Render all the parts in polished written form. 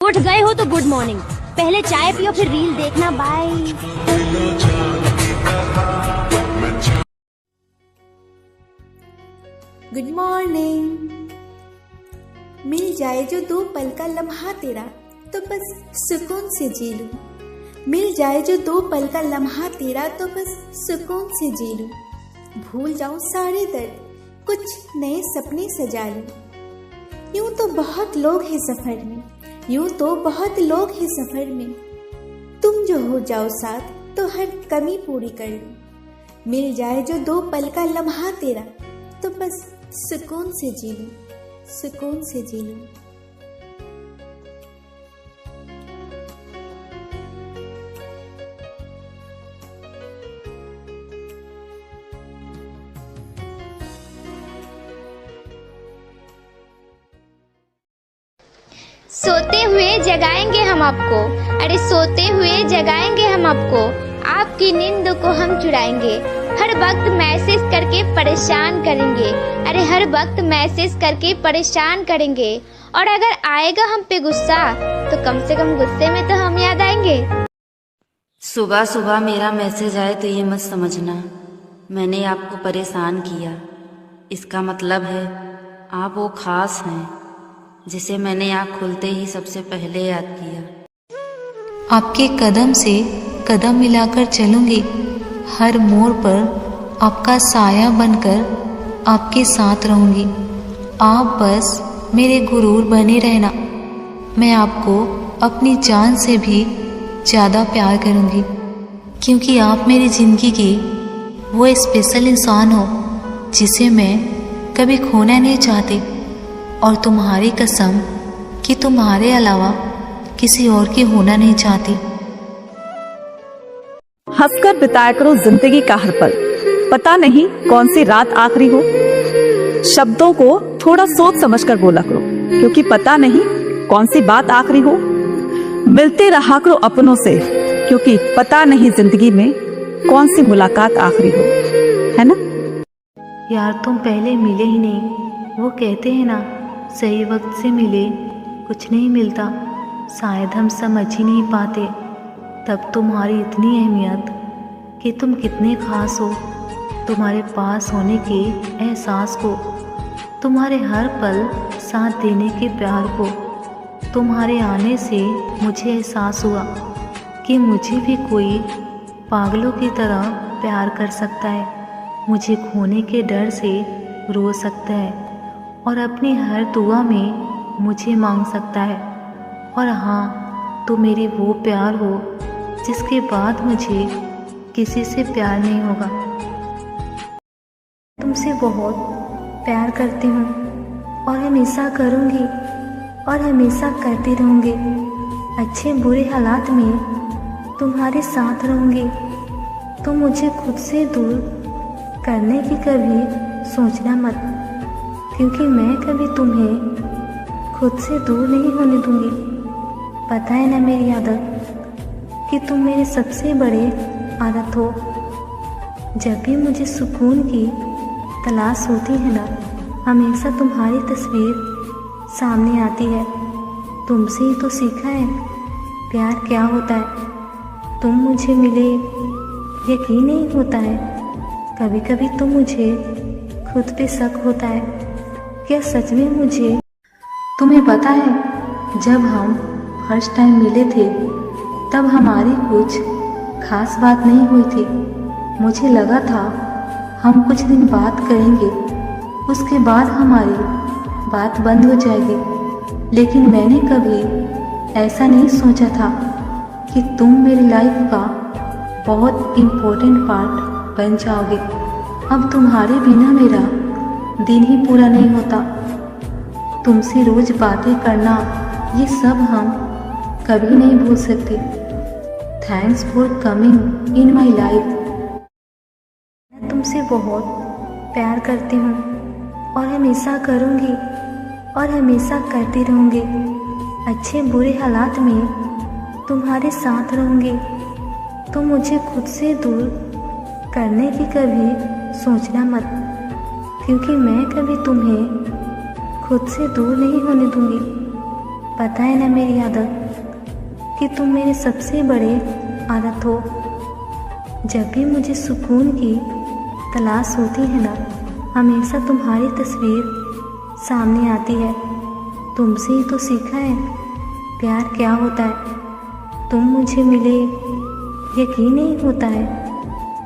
उठ गए हो तो गुड मॉर्निंग। पहले चाय पियो फिर रील देखना। बाय। Good morning. मिल जाए जो 2 पल का लम्हा तेरा तो बस सुकून से जी लूं। मिल जाए जो 2 पल का लम्हा तेरा तो बस सुकून से जी लूं। भूल जाऊं सारे दर्द, कुछ नए सपने सजा लूं। यूं तो बहुत लोग हैं सफर में, यूं तो बहुत लोग हैं सफर में। तुम जो हो जाओ साथ तो हर कमी पूरी कर लूं। मिल जाए जो 2 पल का लम्हा तेरा तो बस सुकून से जी लूं, सुकून से जी लूं। सोते हुए जगाएंगे हम आपको, अरे सोते हुए जगाएंगे हम आपको। आपकी नींद को हम चुराएंगे, हर वक्त मैसेज करके परेशान करेंगे। अरे हर वक्त मैसेज करके परेशान करेंगे। और अगर आएगा हम पे गुस्सा तो कम से कम गुस्से में तो हम याद आएंगे। सुबह सुबह मेरा मैसेज आए तो ये मत समझना मैंने आपको परेशान किया। इसका मतलब है आप वो खास हैं जिसे मैंने आँख खुलते ही सबसे पहले याद किया। आपके कदम से कदम मिलाकर चलूंगी, हर मोड़ पर आपका साया बनकर आपके साथ रहूंगी। आप बस मेरे गुरूर बने रहना, मैं आपको अपनी जान से भी ज़्यादा प्यार करूंगी, क्योंकि आप मेरी ज़िंदगी की वो स्पेशल इंसान हो जिसे मैं कभी खोना नहीं चाहती। और तुम्हारी कसम कि तुम्हारे अलावा किसी और की होना नहीं चाहती। हंसकर बिताया करो जिंदगी का हर पल, पता नहीं कौन सी रात आखिरी हो। शब्दों को थोड़ा सोच समझकर बोला करो, क्योंकि पता नहीं कौन सी बात आखिरी हो। मिलते रहा करो अपनों से, क्योंकि पता नहीं जिंदगी में कौन सी मुलाकात आखिरी हो, है ना। यार तुम पहले मिले ही नहीं, वो कहते हैं ना सही वक्त से मिले कुछ नहीं मिलता। शायद हम समझ ही नहीं पाते तब तुम्हारी इतनी अहमियत कि तुम कितने खास हो। तुम्हारे पास होने के एहसास को, तुम्हारे हर पल साथ देने के प्यार को, तुम्हारे आने से मुझे एहसास हुआ कि मुझे भी कोई पागलों की तरह प्यार कर सकता है, मुझे खोने के डर से रो सकता है और अपनी हर दुआ में मुझे मांग सकता है। और हाँ, तो मेरी वो प्यार हो जिसके बाद मुझे किसी से प्यार नहीं होगा। तुमसे बहुत प्यार करती हूँ और हमेशा करूँगी और हमेशा करती रहूँगी। अच्छे बुरे हालात में तुम्हारे साथ रहूँगी। तुम मुझे खुद से दूर करने की कभी सोचना मत, क्योंकि मैं कभी तुम्हें खुद से दूर नहीं होने दूंगी। पता है ना मेरी आदत कि तुम मेरे सबसे बड़े आदत हो। जब भी मुझे सुकून की तलाश होती है ना, हमेशा तुम्हारी तस्वीर सामने आती है। तुमसे ही तो सीखा है प्यार क्या होता है। तुम मुझे मिले यकीन नहीं होता है, कभी कभी तो मुझे खुद पे शक होता है क्या सच में मुझे। तुम्हें पता है जब हम फर्स्ट टाइम मिले थे तब हमारी कुछ खास बात नहीं हुई थी। मुझे लगा था हम कुछ दिन बात करेंगे, उसके बाद हमारी बात बंद हो जाएगी। लेकिन मैंने कभी ऐसा नहीं सोचा था कि तुम मेरी लाइफ का बहुत इम्पोर्टेंट पार्ट बन जाओगे। अब तुम्हारे बिना मेरा दिन ही पूरा नहीं होता। तुमसे रोज बातें करना, ये सब हम कभी नहीं भूल सकते। Thanks for coming in my life. मैं तुमसे बहुत प्यार करती हूँ और हमेशा करूँगी और हमेशा करती रहूँगी। अच्छे बुरे हालात में तुम्हारे साथ रहूँगी। तुम मुझे खुद से दूर करने की कभी सोचना मत, क्योंकि मैं कभी तुम्हें खुद से दूर नहीं होने दूंगी। पता है ना मेरी आदत कि तुम मेरे सबसे बड़े आदत हो। जब भी मुझे सुकून की तलाश होती है ना, हमेशा तुम्हारी तस्वीर सामने आती है। तुमसे ही तो सीखा है प्यार क्या होता है। तुम मुझे मिले, यकीन नहीं होता है।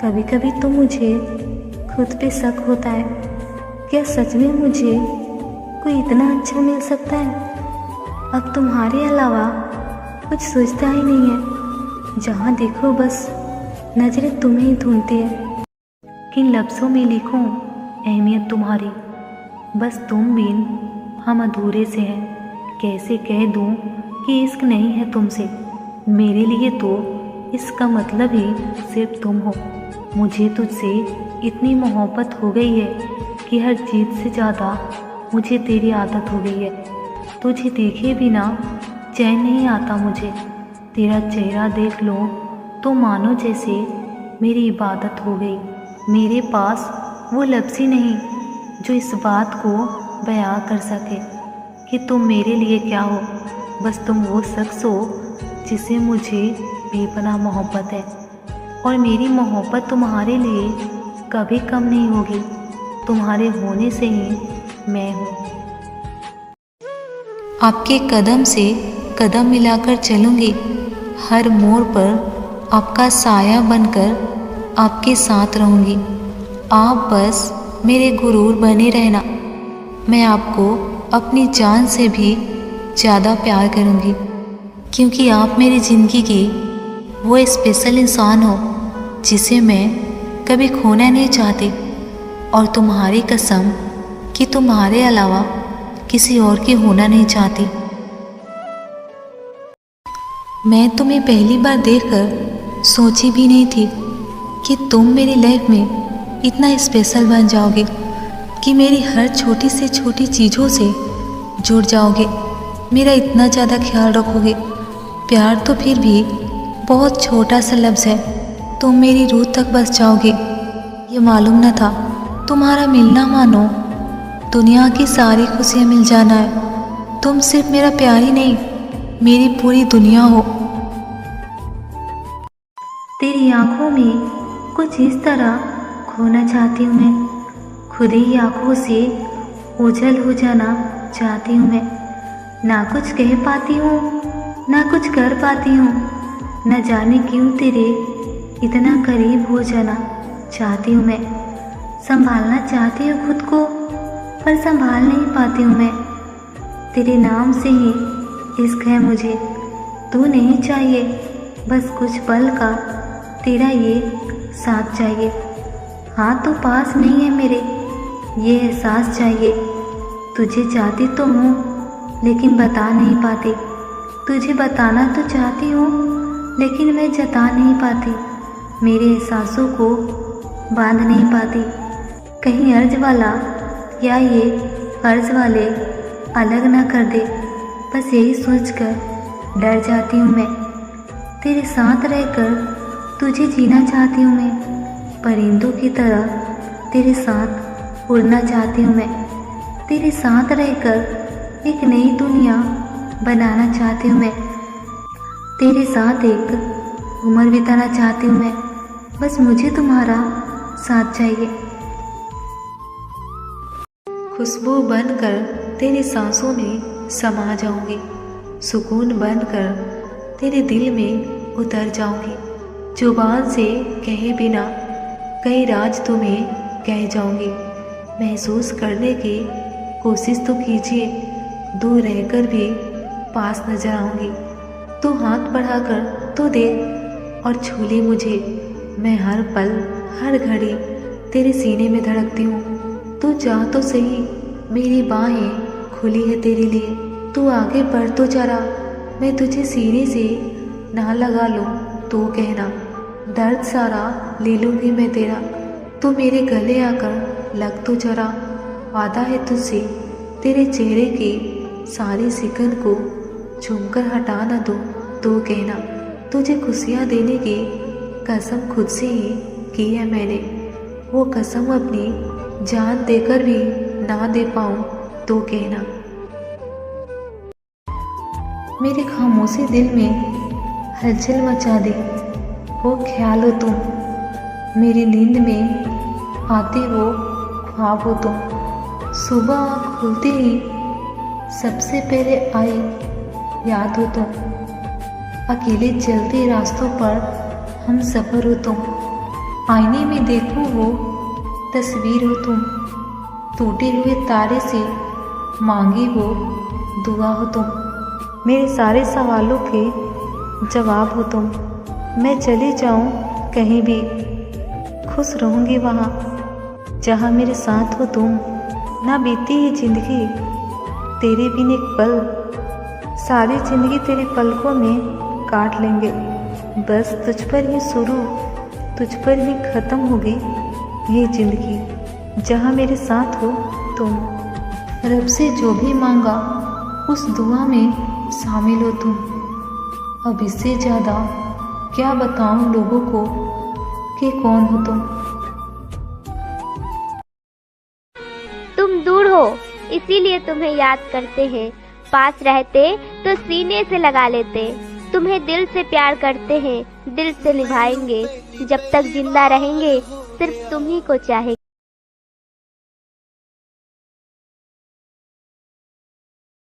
कभी कभी तो मुझे खुद पे शक होता है, क्या सच में मुझे कोई इतना अच्छा मिल सकता है। अब तुम्हारे अलावा कुछ सोचता ही नहीं है। जहाँ देखो बस नजरें तुम्हें ही ढूंढती है। किन लफ्ज़ों में लिखूं अहमियत तुम्हारी, बस तुम बिन हम अधूरे से हैं। कैसे कह दूं कि इश्क नहीं है तुमसे, मेरे लिए तो इसका मतलब ही सिर्फ तुम हो। मुझे तुझसे इतनी मोहब्बत हो गई है कि हर चीज़ से ज़्यादा मुझे तेरी आदत हो गई है। तुझे देखे बिना चैन नहीं आता मुझे। तेरा चेहरा देख लो तो मानो जैसे मेरी इबादत हो गई। मेरे पास वो लफ्ज़ ही नहीं जो इस बात को बयां कर सके कि तुम मेरे लिए क्या हो। बस तुम वो शख्स हो जिसे मुझे बेपनाह मोहब्बत है, और मेरी मोहब्बत तुम्हारे लिए कभी कम नहीं होगी। तुम्हारे होने से ही मैं हूँ। आपके कदम से कदम मिलाकर चलूँगी, हर मोड़ पर आपका साया बनकर आपके साथ रहूँगी। आप बस मेरे गुरूर बने रहना, मैं आपको अपनी जान से भी ज़्यादा प्यार करूँगी, क्योंकि आप मेरी ज़िंदगी की वो स्पेशल इंसान हो जिसे मैं कभी खोना नहीं चाहती। और तुम्हारी कसम कि तुम्हारे अलावा किसी और की होना नहीं चाहती। मैं तुम्हें पहली बार देखकर सोची भी नहीं थी कि तुम मेरी लाइफ में इतना स्पेशल बन जाओगे, कि मेरी हर छोटी से छोटी चीज़ों से जुड़ जाओगे, मेरा इतना ज़्यादा ख्याल रखोगे। प्यार तो फिर भी बहुत छोटा सा लफ्ज़ है, तुम मेरी रूह तक बस जाओगे। ये मालूम न था तुम्हारा मिलना मानो दुनिया की सारी खुशियाँ मिल जाना है। तुम सिर्फ मेरा प्यार ही नहीं, मेरी पूरी दुनिया हो। तेरी आंखों में कुछ इस तरह खोना चाहती हूँ मैं, खुद ही आंखों से ओझल हो जाना चाहती हूँ मैं। ना कुछ कह पाती हूँ ना कुछ कर पाती हूँ, न जाने क्यों तेरे इतना करीब हो जाना चाहती हूँ मैं। संभालना चाहती हूँ खुद को पर संभाल नहीं पाती हूँ मैं। तेरे नाम से ही इश्क है मुझे, तू नहीं चाहिए बस कुछ पल का तेरा ये साथ चाहिए। हाँ तो पास नहीं है मेरे, ये एहसास चाहिए। तुझे चाहती तो हूँ लेकिन बता नहीं पाती, तुझे बताना तो चाहती हूँ लेकिन मैं जता नहीं पाती, मेरे एहसासों को बांध नहीं पाती। कहीं अर्ज वाला या ये अर्ज वाले अलग ना कर दे, बस यही सोचकर डर जाती हूँ मैं। तेरे साथ रहकर तुझे जीना चाहती हूँ मैं, परिंदों की तरह तेरे साथ उड़ना चाहती हूँ मैं। तेरे साथ रहकर एक नई दुनिया बनाना चाहती हूँ मैं, तेरे साथ एक उम्र बिताना चाहती हूँ मैं। बस मुझे तुम्हारा साथ चाहिए। खुशबू बनकर तेरी सांसों में समा जाऊंगी, सुकून बनकर तेरे दिल में उतर जाऊंगी। जुबान से कहे बिना कई राज तुम्हें कह जाऊंगी। महसूस करने की कोशिश तो कीजिए, दूर रहकर भी पास नजर आऊंगी। तू हाथ बढ़ाकर तो दे और छू ले मुझे, मैं हर पल हर घड़ी तेरे सीने में धड़कती हूँ। तू चाह तो सही, मेरी बाहें खुली है तेरे लिए। तू आगे बढ़ तो जरा, मैं तुझे सीने से ना लगा लूँ तो कहना, दर्द सारा ले लूँगी मैं तेरा। तू मेरे गले आकर लग तो जरा, वादा है तुझसे तेरे चेहरे की सारी सिकन को झूमकर हटा न दो तो कहना। तुझे खुशियाँ देने की कसम खुद से ही की है मैंने, वो कसम अपनी जान देकर भी ना दे पाऊँ तो कहना। मेरे खामोशी दिल में हलचल मचा दे वो ख्याल हो तुम, मेरी नींद में आते वो ख्वाब हो तुम। सुबह आँख खुलते ही सबसे पहले आई याद हो तुम, अकेले चलते रास्तों पर हम सफ़र हो तुम। आईने में देखूं वो तस्वीर हो तुम, टूटे हुए तारे से मांगी वो दुआ हो तुम। मेरे सारे सवालों के जवाब हो तुम। मैं चली जाऊं कहीं भी, खुश रहूंगी वहाँ जहाँ मेरे साथ हो तुम। ना बीती ही जिंदगी तेरे बिन एक पल, सारी जिंदगी तेरे पलकों में काट लेंगे। बस तुझ पर ही शुरू, तुझ पर ही ख़त्म होगी ये ज़िंदगी जहाँ मेरे साथ हो तुम। रब से जो भी मांगा उस दुआ में शामिल हो तुम। अब इससे ज़्यादा क्या बताऊं लोगों को कि कौन हो तुम। तुम दूर हो इसीलिए तुम्हें याद करते हैं, पास रहते तो सीने से लगा लेते। तुम्हें दिल से प्यार करते हैं, दिल से निभाएंगे, जब तक जिंदा रहेंगे सिर्फ तुम ही को चाहेंगे।